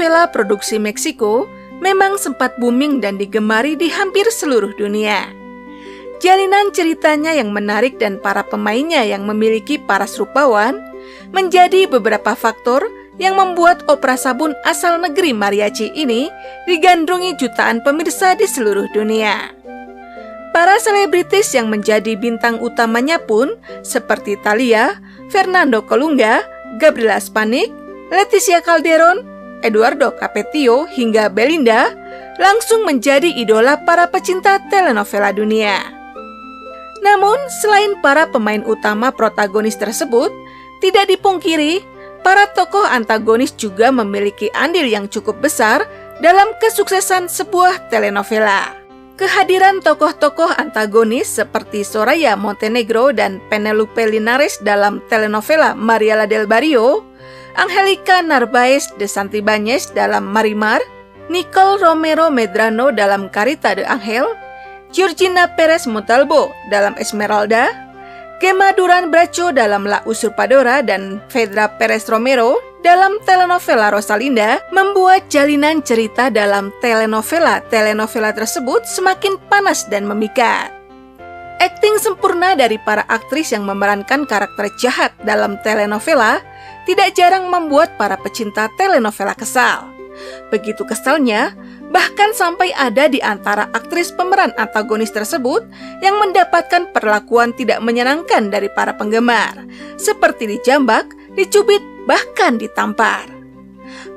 telenovela produksi Meksiko memang sempat booming dan digemari di hampir seluruh dunia. Jalinan ceritanya yang menarik dan para pemainnya yang memiliki paras rupawan menjadi beberapa faktor yang membuat opera sabun asal negeri mariachi ini digandrungi jutaan pemirsa di seluruh dunia. Para selebritis yang menjadi bintang utamanya pun seperti Thalia, Fernando Colunga, Gabriela Spanik, Leticia Calderon, Eduardo Capetio hingga Belinda langsung menjadi idola para pecinta telenovela dunia. Namun, selain para pemain utama protagonis tersebut, tidak dipungkiri, para tokoh antagonis juga memiliki andil yang cukup besar dalam kesuksesan sebuah telenovela. Kehadiran tokoh-tokoh antagonis seperti Soraya Montenegro dan Penelope Linares dalam telenovela Mariela del Barrio, Angelica Narváez de Santibáñez dalam Marimar, Nicole Romero Medrano dalam Carita de Ángel, Georgina Pérez Montalvo dalam Esmeralda, Gemma Duran Bracho dalam La Usurpadora, dan Fedra Pérez Romero dalam telenovela Rosalinda membuat jalinan cerita dalam telenovela tersebut semakin panas dan memikat. Akting sempurna dari para aktris yang memerankan karakter jahat dalam telenovela tidak jarang membuat para pecinta telenovela kesal. Begitu kesalnya, bahkan sampai ada di antara aktris pemeran antagonis tersebut yang mendapatkan perlakuan tidak menyenangkan dari para penggemar, seperti dijambak, dicubit, bahkan ditampar.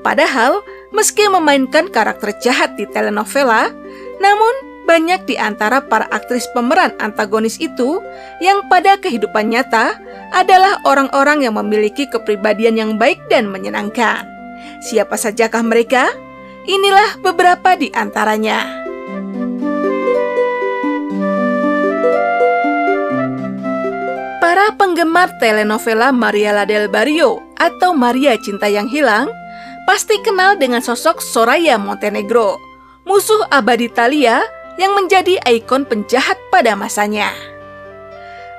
Padahal, meski memainkan karakter jahat di telenovela, namun banyak di antara para aktris pemeran antagonis itu yang pada kehidupan nyata adalah orang-orang yang memiliki kepribadian yang baik dan menyenangkan. Siapa sajakah mereka? Inilah beberapa di antaranya. Para penggemar telenovela Mariela del Barrio atau Maria Cinta yang Hilang pasti kenal dengan sosok Soraya Montenegro, musuh abadi Thalia yang menjadi ikon penjahat pada masanya.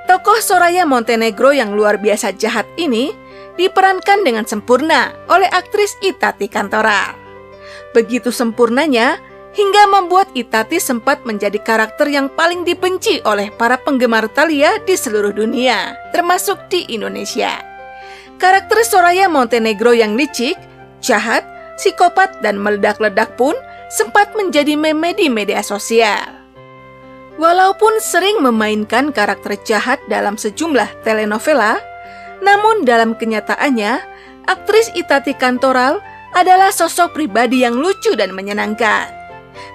Tokoh Soraya Montenegro yang luar biasa jahat ini diperankan dengan sempurna oleh aktris Itati Cantoral. Begitu sempurnanya hingga membuat Itati sempat menjadi karakter yang paling dibenci oleh para penggemar Thalia di seluruh dunia, termasuk di Indonesia. Karakter Soraya Montenegro yang licik, jahat, psikopat, dan meledak-ledak pun sempat menjadi meme di media sosial. Walaupun sering memainkan karakter jahat dalam sejumlah telenovela, namun dalam kenyataannya, aktris Itati Cantoral adalah sosok pribadi yang lucu dan menyenangkan.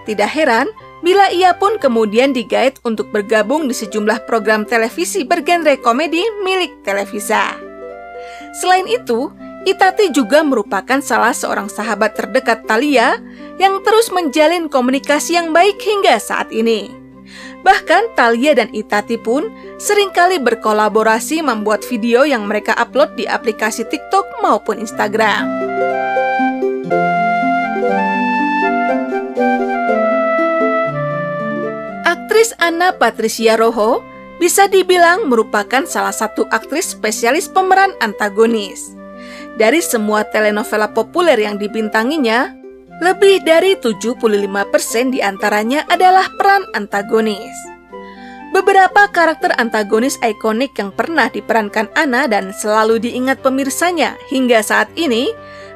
Tidak heran bila ia pun kemudian digait untuk bergabung di sejumlah program televisi bergenre komedi milik Televisa. Selain itu, Itati juga merupakan salah seorang sahabat terdekat Thalia yang terus menjalin komunikasi yang baik hingga saat ini. Bahkan Thalia dan Itati pun seringkali berkolaborasi membuat video yang mereka upload di aplikasi TikTok maupun Instagram. Aktris Anna Patricia Rojo bisa dibilang merupakan salah satu aktris spesialis pemeran antagonis. Dari semua telenovela populer yang dibintanginya, lebih dari 75% diantaranya adalah peran antagonis. Beberapa karakter antagonis ikonik yang pernah diperankan Anna dan selalu diingat pemirsanya hingga saat ini,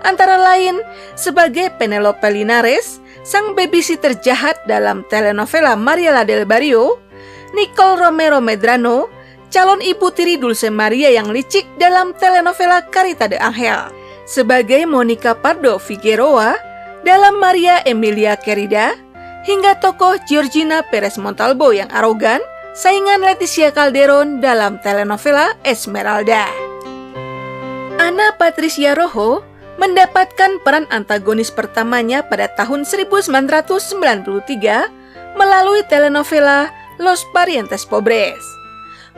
antara lain sebagai Penelope Linares, sang babysitter jahat dalam telenovela Mariela del Barrio, Nicole Romero Medrano, calon ibu tiri Dulce Maria yang licik dalam telenovela Carita de Ángel, sebagai Monica Pardo Figueroa dalam Maria Emilia Querida, hingga tokoh Georgina Pérez Montalvo yang arogan, saingan Leticia Calderon dalam telenovela Esmeralda. Anna Patricia Rojo mendapatkan peran antagonis pertamanya pada tahun 1993 melalui telenovela Los Parientes Pobres.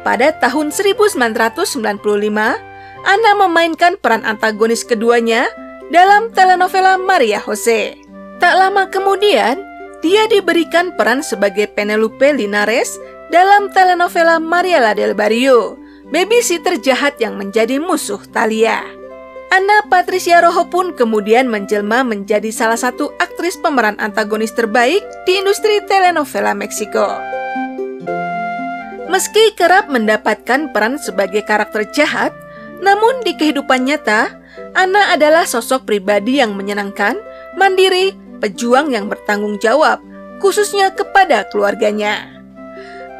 Pada tahun 1995, Anna memainkan peran antagonis keduanya dalam telenovela Maria Jose. Tak lama kemudian, dia diberikan peran sebagai Penelope Linares dalam telenovela Mariela del Barrio, babysitter jahat yang menjadi musuh Thalia. Anna Patricia Rojo pun kemudian menjelma menjadi salah satu aktris pemeran antagonis terbaik di industri telenovela Meksiko. Meski kerap mendapatkan peran sebagai karakter jahat, namun di kehidupan nyata, Anna adalah sosok pribadi yang menyenangkan, mandiri, pejuang yang bertanggung jawab, khususnya kepada keluarganya.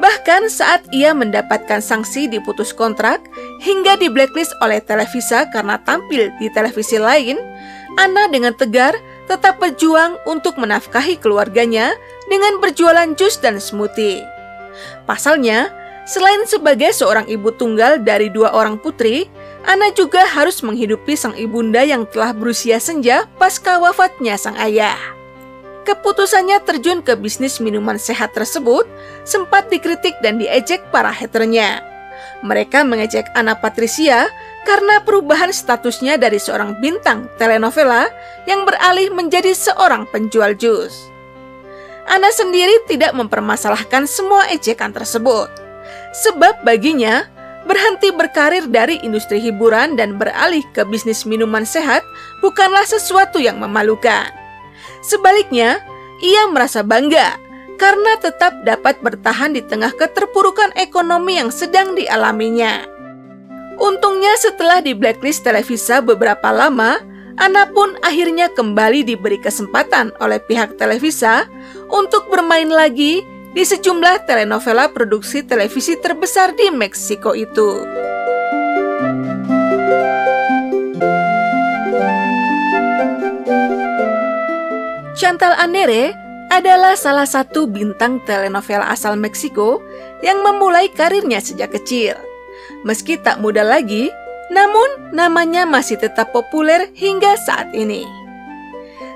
Bahkan saat ia mendapatkan sanksi diputus kontrak hingga di blacklist oleh Televisa karena tampil di televisi lain, Anna dengan tegar tetap berjuang untuk menafkahi keluarganya dengan berjualan jus dan smoothie. Pasalnya, selain sebagai seorang ibu tunggal dari 2 orang putri, Anna juga harus menghidupi sang ibunda yang telah berusia senja pasca wafatnya sang ayah. Keputusannya terjun ke bisnis minuman sehat tersebut sempat dikritik dan diejek para haternya. Mereka mengejek Anna Patricia karena perubahan statusnya dari seorang bintang telenovela yang beralih menjadi seorang penjual jus. Anna sendiri tidak mempermasalahkan semua ejekan tersebut, sebab baginya berhenti berkarir dari industri hiburan dan beralih ke bisnis minuman sehat bukanlah sesuatu yang memalukan. Sebaliknya, ia merasa bangga karena tetap dapat bertahan di tengah keterpurukan ekonomi yang sedang dialaminya. Untungnya setelah di blacklist Televisa beberapa lama, Anna pun akhirnya kembali diberi kesempatan oleh pihak Televisa untuk bermain lagi di sejumlah telenovela produksi televisi terbesar di Meksiko itu. Chantal Andere adalah salah satu bintang telenovela asal Meksiko yang memulai karirnya sejak kecil. Meski tak muda lagi, namun namanya masih tetap populer hingga saat ini.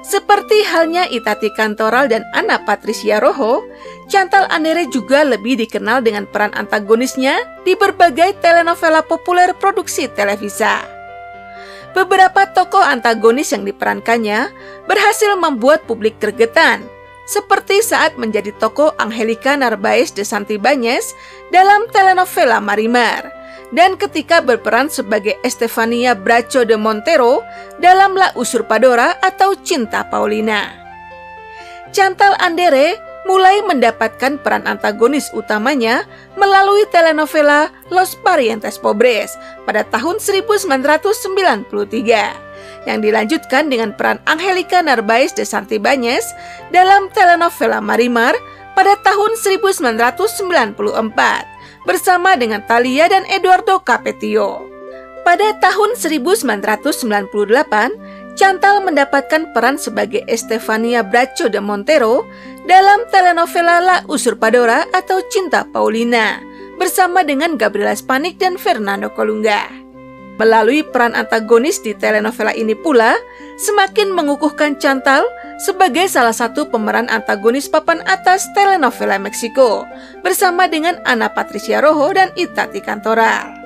Seperti halnya Itati Cantoral dan Anna Patricia Rojo, Chantal Andere juga lebih dikenal dengan peran antagonisnya di berbagai telenovela populer produksi Televisa. Beberapa tokoh antagonis yang diperankannya berhasil membuat publik gregetan, seperti saat menjadi tokoh Angelica Narvaez de Santibáñez dalam telenovela Marimar, dan ketika berperan sebagai Estefania Bracho de Montero dalam La Usurpadora atau Cinta Paulina. Chantal Andere mulai mendapatkan peran antagonis utamanya melalui telenovela Los Parientes Pobres pada tahun 1993, yang dilanjutkan dengan peran Angelica Narvaez de Santibáñez dalam telenovela Marimar pada tahun 1994 bersama dengan Thalia dan Eduardo Capetillo. Pada tahun 1998, Chantal mendapatkan peran sebagai Estefania Bracho de Montero dalam telenovela La Usurpadora atau Cinta Paulina bersama dengan Gabriela Spanik dan Fernando Colunga. Melalui peran antagonis di telenovela ini pula, semakin mengukuhkan Chantal sebagai salah satu pemeran antagonis papan atas telenovela Meksiko bersama dengan Anna Patricia Rojo dan Itati Cantoral.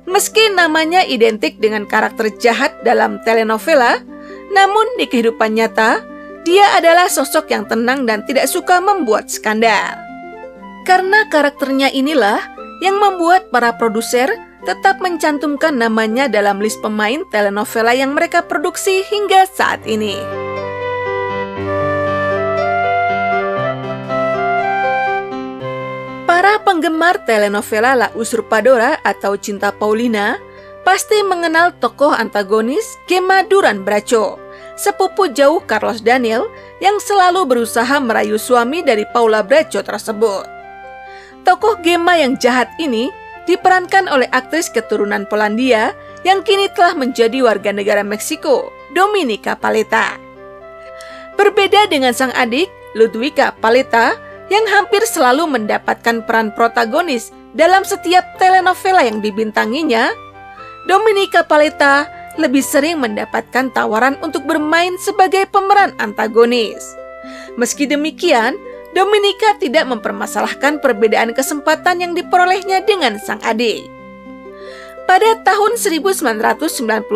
Meski namanya identik dengan karakter jahat dalam telenovela, namun di kehidupan nyata, dia adalah sosok yang tenang dan tidak suka membuat skandal. Karena karakternya inilah yang membuat para produser tetap mencantumkan namanya dalam list pemain telenovela yang mereka produksi hingga saat ini. Para penggemar telenovela La Usurpadora atau Cinta Paulina pasti mengenal tokoh antagonis Gemma Duran Bracho, sepupu jauh Carlos Daniel yang selalu berusaha merayu suami dari Paula Bracho tersebut. Tokoh Gemma yang jahat ini diperankan oleh aktris keturunan Polandia yang kini telah menjadi warga negara Meksiko, Dominika Paleta. Berbeda dengan sang adik, Ludwika Paleta, yang hampir selalu mendapatkan peran protagonis dalam setiap telenovela yang dibintanginya, Dominika Paleta lebih sering mendapatkan tawaran untuk bermain sebagai pemeran antagonis. Meski demikian, Dominika tidak mempermasalahkan perbedaan kesempatan yang diperolehnya dengan sang adik. Pada tahun 1998,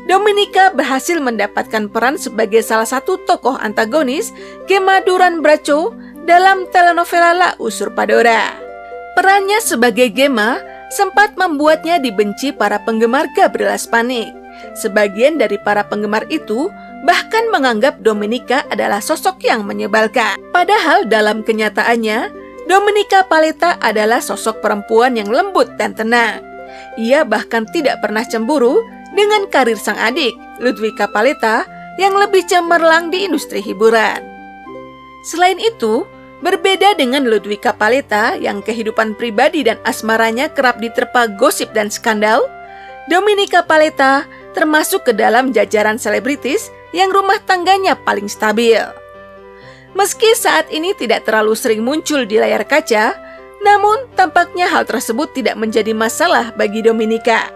Dominika berhasil mendapatkan peran sebagai salah satu tokoh antagonis Gemma Duran Bracho dalam telenovela La Usurpadora. Perannya sebagai Gemma sempat membuatnya dibenci para penggemar Gabriela Spanik Sebagian dari para penggemar itu bahkan menganggap Domenica adalah sosok yang menyebalkan. Padahal dalam kenyataannya, Domenica Paleta adalah sosok perempuan yang lembut dan tenang. Ia bahkan tidak pernah cemburu dengan karir sang adik, Ludwika Paleta, yang lebih cemerlang di industri hiburan. Selain itu, berbeda dengan Ludwika Paleta yang kehidupan pribadi dan asmaranya kerap diterpa gosip dan skandal, Domenica Paleta termasuk ke dalam jajaran selebritis yang rumah tangganya paling stabil. Meski saat ini tidak terlalu sering muncul di layar kaca, namun tampaknya hal tersebut tidak menjadi masalah bagi Domenica.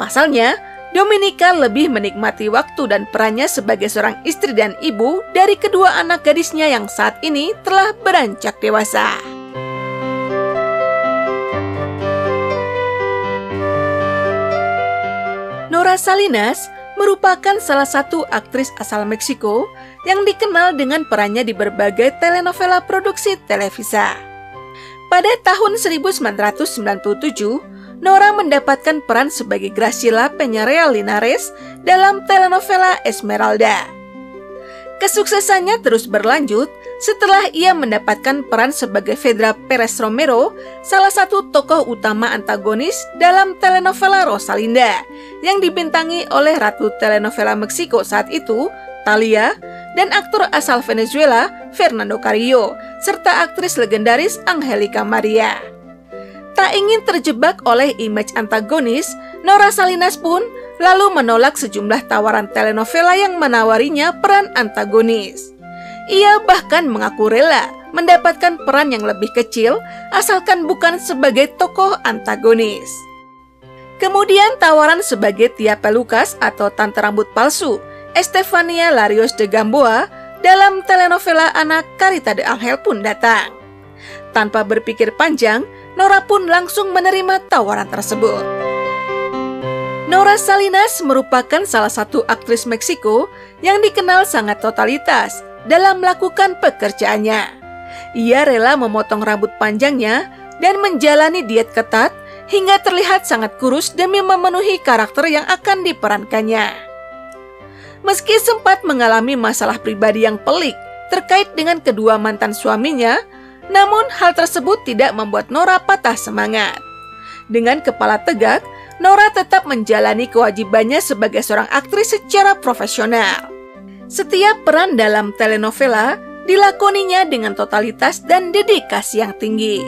Pasalnya, Domenica lebih menikmati waktu dan perannya sebagai seorang istri dan ibu dari kedua anak gadisnya yang saat ini telah beranjak dewasa. Nora Salinas merupakan salah satu aktris asal Meksiko yang dikenal dengan perannya di berbagai telenovela produksi Televisa. Pada tahun 1997, Nora mendapatkan peran sebagai Graciela Peñareal Linares dalam telenovela Esmeralda. Kesuksesannya terus berlanjut setelah ia mendapatkan peran sebagai Fedra Perez Romero, salah satu tokoh utama antagonis dalam telenovela Rosalinda, yang dibintangi oleh ratu telenovela Meksiko saat itu, Thalia, dan aktor asal Venezuela, Fernando Carrillo, serta aktris legendaris Angelica Maria. Tak ingin terjebak oleh image antagonis, Nora Salinas pun lalu menolak sejumlah tawaran telenovela yang menawarinya peran antagonis. Ia bahkan mengaku rela mendapatkan peran yang lebih kecil asalkan bukan sebagai tokoh antagonis. Kemudian tawaran sebagai Tia Pelucas atau Tante Rambut Palsu, Estefania Larios de Gamboa, dalam telenovela anak Carita de Ángel pun datang. Tanpa berpikir panjang, Nora pun langsung menerima tawaran tersebut. Nora Salinas merupakan salah satu aktris Meksiko yang dikenal sangat totalitas dalam melakukan pekerjaannya. Ia rela memotong rambut panjangnya dan menjalani diet ketat hingga terlihat sangat kurus demi memenuhi karakter yang akan diperankannya. Meski sempat mengalami masalah pribadi yang pelik terkait dengan kedua mantan suaminya, namun hal tersebut tidak membuat Nora patah semangat. Dengan kepala tegak, Nora tetap menjalani kewajibannya sebagai seorang aktris secara profesional. Setiap peran dalam telenovela dilakoninya dengan totalitas dan dedikasi yang tinggi.